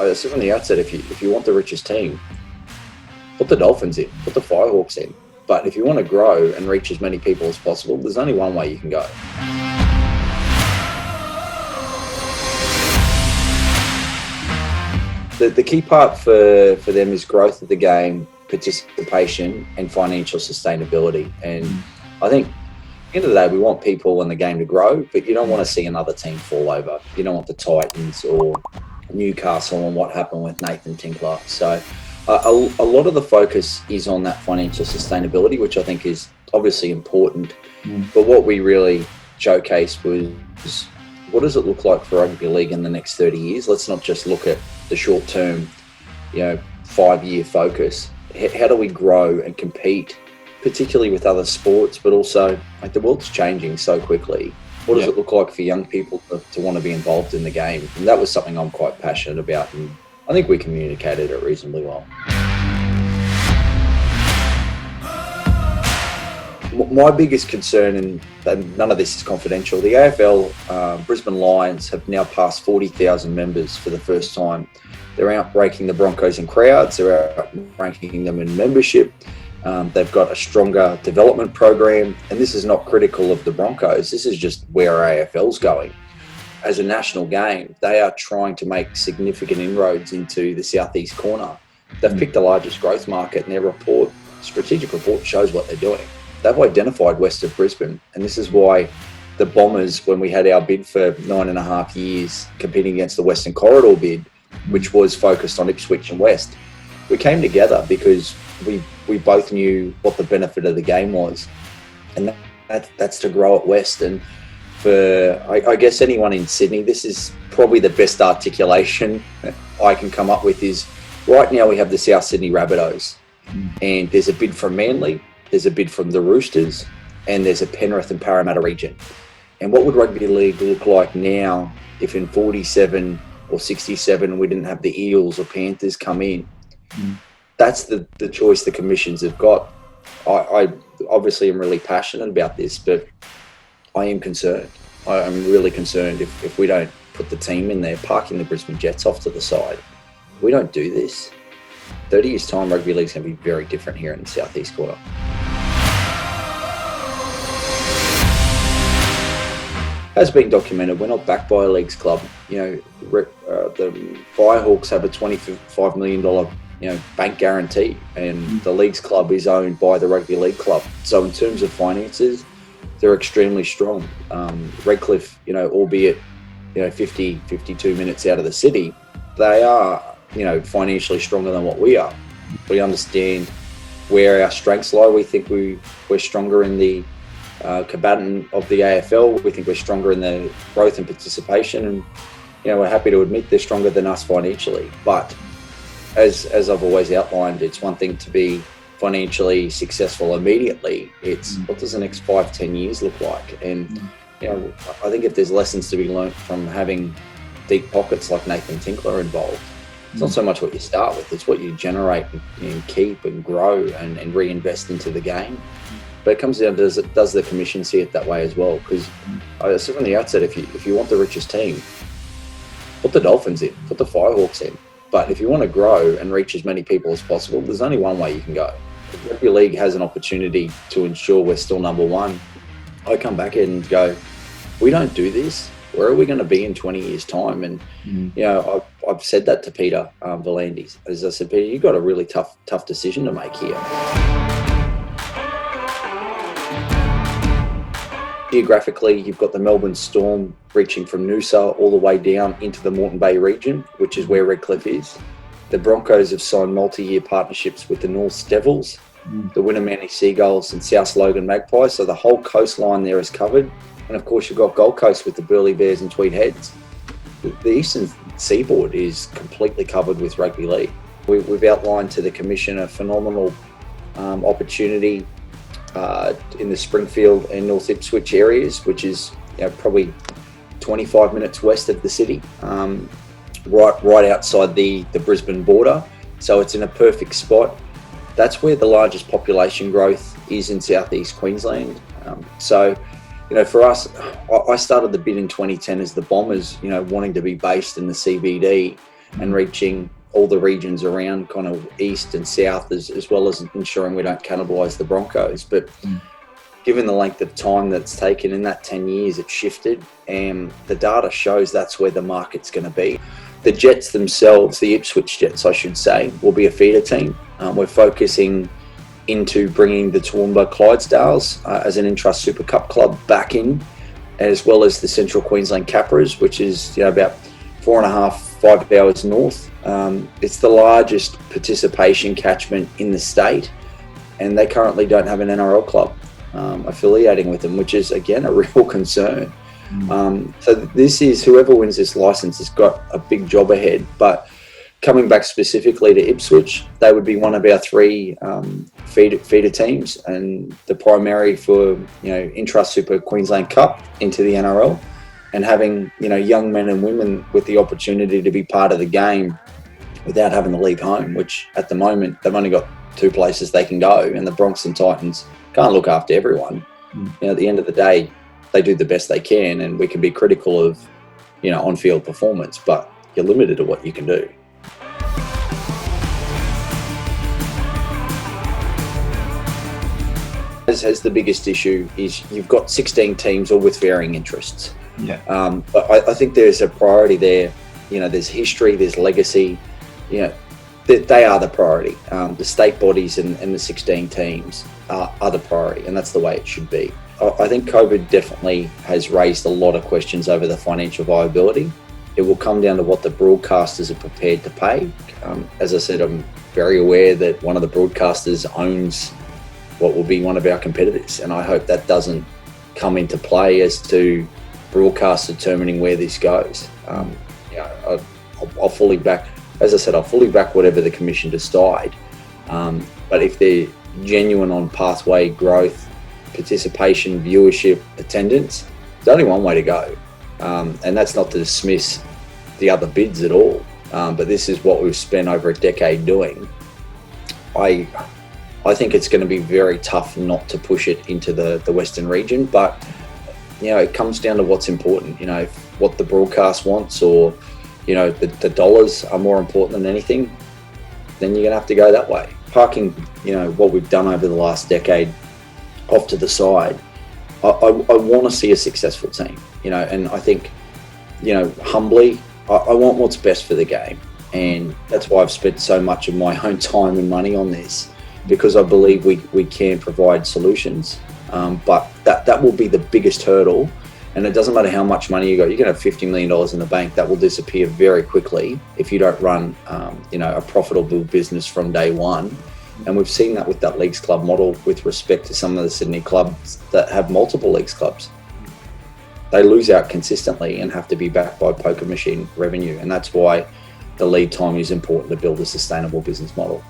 I said from the outset, if you want the richest team, put the Dolphins in, put the Firehawks in. But if you want to grow and reach as many people as possible, there's only one way you can go. The key part for them is growth of the game, participation, and financial sustainability. And I think at the end of the day, we want people in the game to grow, but you don't want to see another team fall over. You don't want the Titans or Newcastle and what happened with Nathan Tinkler. So a lot of the focus is on that financial sustainability, which I think is obviously important. But what we really showcased was, what does it look like for rugby league in the next 30 years? Let's not just look at the short term, 5-year focus. How do we grow and compete, particularly with other sports, but also like the world's changing so quickly. What does it look like for young people to want to be involved in the game? And that was something I'm quite passionate about, and I think we communicated it reasonably well. My biggest concern, and none of this is confidential, the AFL Brisbane Lions have now passed 40,000 members for the first time. They're outranking the Broncos in crowds, they're outranking them in membership. They've got a stronger development program, and this is not critical of the Broncos, this is just where AFL's going. As a national game, they are trying to make significant inroads into the southeast corner. They've picked the largest growth market, and their strategic report shows what they're doing. They've identified west of Brisbane, and this is why the Bombers, when we had our bid for 9.5 years competing against the Western Corridor bid, which was focused on Ipswich and West, we came together because we both knew what the benefit of the game was, and that's to grow at West. And for I guess anyone in Sydney, this is probably the best articulation I can come up with. Is right now we have the South Sydney Rabbitohs, and there's a bid from Manly, there's a bid from the Roosters, and there's a Penrith and Parramatta region. And what would rugby league look like now if in 47 or 67 we didn't have the Eels or Panthers come in? That's the choice the commissions have got. I obviously am really passionate about this, but I am concerned. I'm really concerned if we don't put the team in there, parking the Brisbane Jets off to the side. If we don't do this, 30 years time, rugby league's going to be very different here in the southeast quarter. As been documented, we're not backed by a leagues club. The Firehawks have a $25 million bank guarantee, and the leagues club is owned by the rugby league club. So in terms of finances, they're extremely strong. Redcliffe, albeit 52 minutes out of the city, they are financially stronger than what we are. We understand where our strengths lie. We think we're stronger in the combatant of the AFL. We think we're stronger in the growth and participation, and we're happy to admit they're stronger than us financially. But as I've always outlined, it's one thing to be financially successful immediately. It's what does the next 5-10 years look like? And I think if there's lessons to be learnt from having deep pockets like Nathan Tinkler involved, it's not so much what you start with, it's what you generate and keep and grow and reinvest into the game. But it comes down to, does the commission see it that way as well? Because I said from the outset, if you want the richest team, put the Dolphins in, put the Firehawks in. But if you want to grow and reach as many people as possible, there's only one way you can go. If rugby league has an opportunity to ensure we're still number one, I come back in and go, we don't do this, where are we going to be in 20 years' time? And, I've said that to Peter V'landys. As I said, Peter, you've got a really tough decision to make here. Geographically, you've got the Melbourne Storm reaching from Noosa all the way down into the Moreton Bay region, which is where Redcliffe is. The Broncos have signed multi-year partnerships with the North Devils, the Winnimanny Seagulls and South Logan Magpies, so the whole coastline there is covered. And of course, you've got Gold Coast with the Burleigh Bears and Tweed Heads. The eastern seaboard is completely covered with rugby league. We've outlined to the Commission a phenomenal opportunity in the Springfield and North Ipswich areas, which is probably 25 minutes west of the city, right outside the Brisbane border. So it's in a perfect spot. That's where the largest population growth is in southeast Queensland. For us, I started the bid in 2010 as the Bombers, wanting to be based in the CBD. and reaching all the regions around kind of east and south, as well as ensuring we don't cannibalise the Broncos. But given the length of time that's taken, in that 10 years, it's shifted, and the data shows that's where the market's going to be. The Jets themselves, the Ipswich Jets, I should say, will be a feeder team. We're focusing into bringing the Toowoomba Clydesdales as an intrust Super Cup club back in, as well as the Central Queensland Capras, which is about 4.5-5 hours north. It's the largest participation catchment in the state, and they currently don't have an NRL club affiliating with them, which is, again, a real concern. So this is, whoever wins this license has got a big job ahead. But coming back specifically to Ipswich, they would be one of our 3 feeder teams, and the primary for Intrust Super Queensland Cup into the NRL, and having young men and women with the opportunity to be part of the game without having to leave home, which at the moment they've only got 2 places they can go, and the Bronx and Titans can't look after everyone. At the end of the day, they do the best they can, and we can be critical of on-field performance, but you're limited to what you can do. As the biggest issue is you've got 16 teams all with varying interests. But I think there's a priority there. There's history, there's legacy. They are the priority. The state bodies and the 16 teams are the priority, and that's the way it should be. I think COVID definitely has raised a lot of questions over the financial viability. It will come down to what the broadcasters are prepared to pay. As I said, I'm very aware that one of the broadcasters owns what will be one of our competitors, and I hope that doesn't come into play as to broadcast determining where this goes. I'll fully back, as I said, I'll fully back whatever the commission decide. But if they're genuine on pathway growth, participation, viewership, attendance, there's only one way to go. And that's not to dismiss the other bids at all. But this is what we've spent over a decade doing. I think it's going to be very tough not to push it into the Western region, but it comes down to what's important. If what the broadcast wants, or the dollars are more important than anything, then you're going to have to go that way. Parking, what we've done over the last decade off to the side, I want to see a successful team. And I think, humbly, I want what's best for the game, and that's why I've spent so much of my own time and money on this, because I believe we can provide solutions. But that will be the biggest hurdle, and it doesn't matter how much money you got. You can have $50 million in the bank, that will disappear very quickly if you don't run a profitable business from day one. And we've seen that with that Leagues Club model with respect to some of the Sydney clubs that have multiple Leagues Clubs. They lose out consistently and have to be backed by poker machine revenue, and that's why the lead time is important to build a sustainable business model.